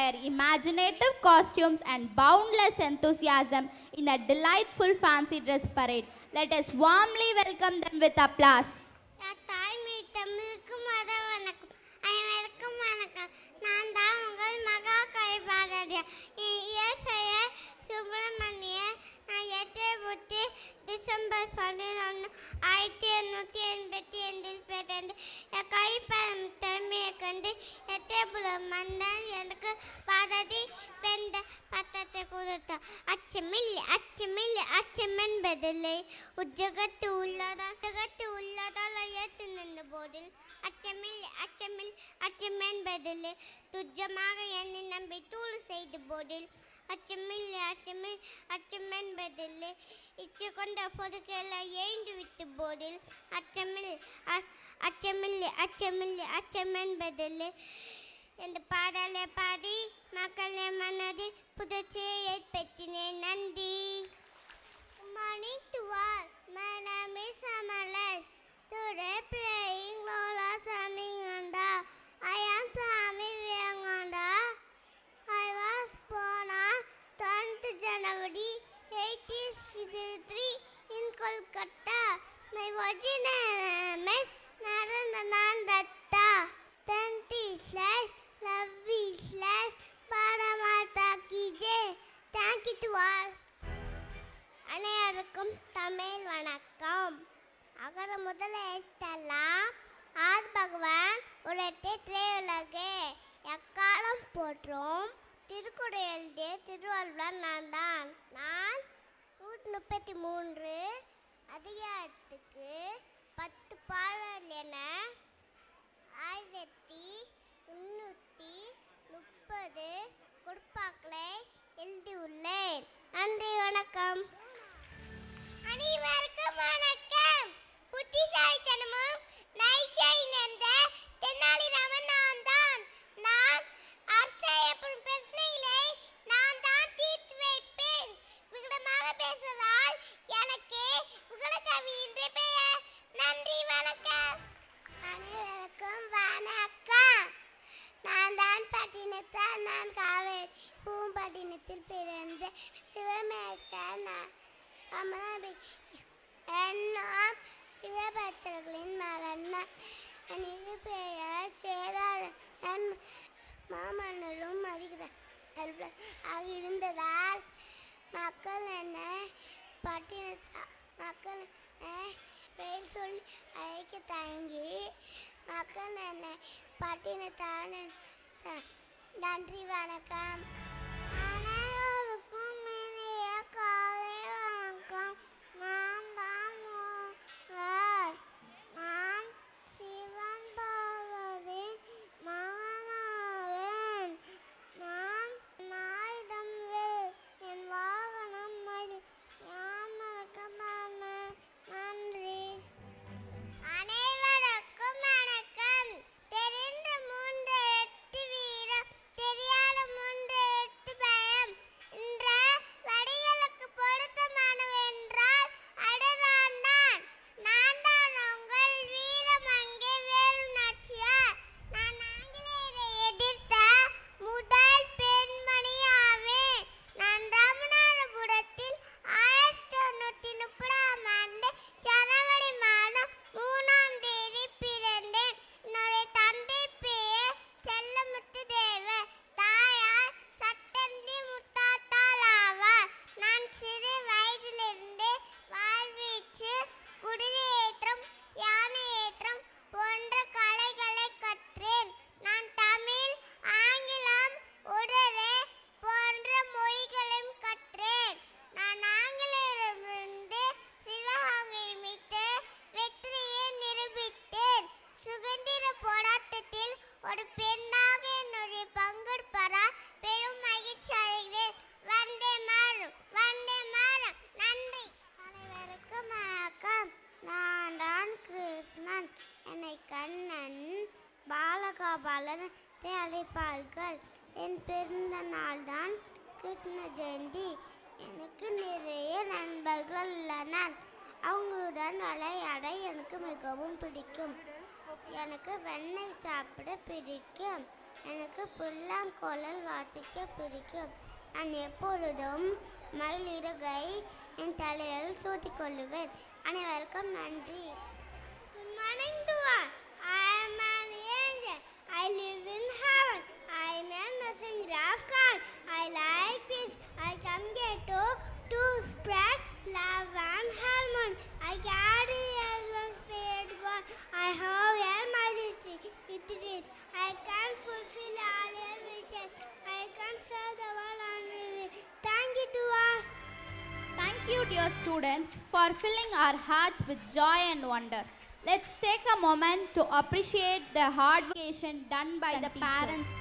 inspire imaginative costumes and boundless enthusiasm in a delightful fancy dress parade. Let us warmly welcome them with applause. தாய்மை தமிழுக்கு மத வணக்கம். அனைவருக்கும் வணக்கம். நான் தான் உங்கள் மகா கைபாரதியார். என் இயற்பெயர் சுப்பிரமணியன். நான் 8 டிசம்பர் 11 1885 பிறந்து என் கைப்படம் திறமையை கண்டு எட்டயபுரம் மன்னன் எனக்கு பாரதி வென்ற பட்டத்தை கொடுத்தார். அச்சமில்லை அச்சமில்லை அச்சம் என்பதில்லை உஜகத்து உள்ளதால் ஏற்று நின்ற போதில் அச்சமில்லை அச்சமில்லை அச்சம் என்பதில்லை துச்சமாக என்னை நம்பி தூள் செய்த போதில் அச்சமில்லை அச்சமில்லை அச்சம் என்பதில்லை இச்சு கொண்ட பொருட்களெல்லாம் ஏய்ந்து விட்ட போதில் அச்சமில்லை அச்சமில்லை அச்சமில்லை அச்சம் என்பதில்லை இந்த பாடலை பாடி மக்களை மனதில் புதுச்சியை ஏற்படுத்தினேன். நன்றி. Good morning to all. My name is Amalas. Today playing Lola Saminganda. I am Swami Vivekananda. I was born on 10th January 1863 in Kolkata. My original name is Naranand Datta. 10th is life, love is life. Paramata ki jai. Thank you to all. அனைவருக்கும் தமிழ் வணக்கம். அகர முதல எழுத்தெல்லாம் ஆதி பகவான் உரைத்த திரையுலகே எக்காலம் போற்றும் திருக்குறள் எழுதிய திருவள்ளுவர் நான் தான். நான் 133 அதிகாரத்துக்கு 10 பாடல் என 1330 குறுப்பாக்களை எழுதியுள்ளேன். நன்றி, வணக்கம். அனைவருக்கும் வணக்கம். புத்திசாலித்தனமும் நைச்சாய் என்ற தென்னாலிராமன் நான் தான். நான் அரசையப்படும் பிரச்சனைகளை நான் தான் தீர்த்து வைப்பேன். விகடமாக பேசுவதால் எனக்கு விகடகவி என்று பெயர். நன்றி, வணக்கம். அனைவருக்கும் வணக்கம். நான் தான் பட்டினத்தால். நான் காவேரி பூம்பட்டினத்தில் பிறந்த சிவமேசன் என்னும் சிவபக்தர்களின் மகன். எனக்கு பெயர் சேதாரன். மாமன்னரும் மதிக்கிறார் இருந்ததால் மக்கள் என்ன மக்கள் பெயர் சொல்லி அழைக்க தயங்கி மக்கள் என்ன பட்டினத்தான். நன்றி, வணக்கம். அனைவருக்கும் இனிய காலை வணக்கம். நான் தான் நான் சிவன் பார்வதி மகனாவேன். நான் நாயுதம் வேல் என் வாகனம் மயில் யான் மறக்கமான. நன்றி. அனைவருக்கும் வணக்கம். தெரிந்த 3 எழுத்து வீரம், தெரியாத 3 எழுத்து பயம் என்ற வரிகளுக்கு பொருத்தமானவென்றால் அதுதான் நான். நான் தான் உங்கள் வீரமங்கை வேலு நாச்சியார். நான் ஆங்கிலேயரை எதிர்த்த முதல் பெண்மணி ஆவேன். நான் ராமநாதபுரத்தில் 1930ஆம் ஆண்டு ஜனவரி மாதம் 3ஆம் தேதி பிறந்தேன். என்னுடைய தந்தை பெயர் செல்லமுத்து தேவர். தாயார் சட்டந்தி முத்தாத்தாள் ஆவார். நான் சிறு வயதிலிருந்து வாழ்வீச்சு, குதிரையேற்றம், யானையேற்றம் போன்ற கலைகளை கற்றேன். நான் தமிழ், ஆங்கிலம், உருது போன்ற மொழிகளையும் கற்றேன். நான் ஆங்கிலேயரிடமிருந்து சிவகங்கை மீட்டு வெற்றியை நிரூபித்தேன். சுதந்திர போராட்டத்தில் ஒரு பெண்ணாக என்னுடைய பங்கெடுப்பதால் பெரும் மகிழ்ச்சி அடைகிறேன். வந்தே மாறும், வந்தே மாறும். நன்றி. அனைவருக்கும் வணக்கம். நான் தான் கிருஷ்ணன். என்னை கண்ணன், பாலகோபாலன் அழைப்பார்கள். என் பிறந்த நாள் தான் கிருஷ்ண ஜெயந்தி. எனக்கு நிறைய நண்பர்கள் உள்ளனர். அவங்களுடன் விளையாட எனக்கு மிகவும் பிடிக்கும். எனக்கு வெண்ணெய் சாப்பிட பிடிக்கும். எனக்கு புல்லாங்குழல் வாசிக்க பிடிக்கும். நான் எப்பொழுதும் மயில் இறகை என் தலையில் சூட்டிக் கொள்ளுவேன். அனைவருக்கும் நன்றி. Good morning to all. I am an angel. I live in heaven. I am a messenger of God. I like peace. I come here to spread love and harmony. I carry as a spirit God. I have your majesty with this. I can fulfill all your wishes. I can serve the world and live. Thank you to all. Thank you, dear students, for filling our hearts with joy and wonder. Let's take a moment to appreciate the hard work done by the parents.